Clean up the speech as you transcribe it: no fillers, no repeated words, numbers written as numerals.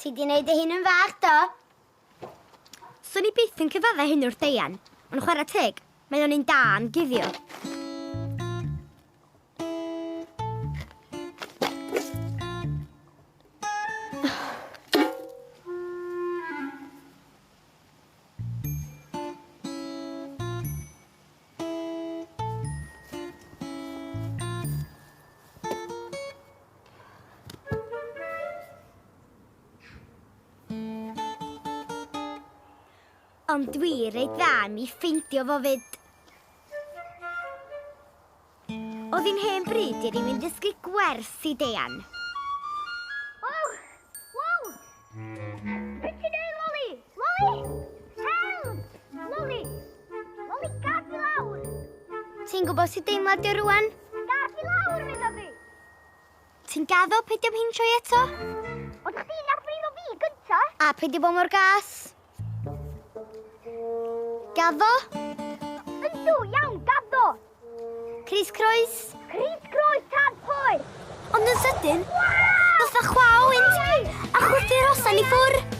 Ti di wneud dy hun yn fach, do? Swn i byth yn cyfadda hyn wrth Deian, ond chwarae teg, mae o'n un da am guddio. Ond dwi reit dda am i ffeindio fo fyd. Oedd hi'n hen bryd i rywun dysgu gwers i Deian. Wow! Wow! Beth ti'n neud, Loli? Loli! Help! Loli! Loli, gad fi lawr! Ti'n gwybod sut deimlad di rwan? Gad fi lawr, medda fi! Ti'n gaddo peidio hinsio eto? Ond chdi'n afrino fi gynta? A peidio bod mor gas? Gaddo? Yndw, iawn, gaddo! Cris croes? Cris groes tad poer! Ond yn sydyn, fatha chwaw wynt, a chwrthi'r osan i ffwr.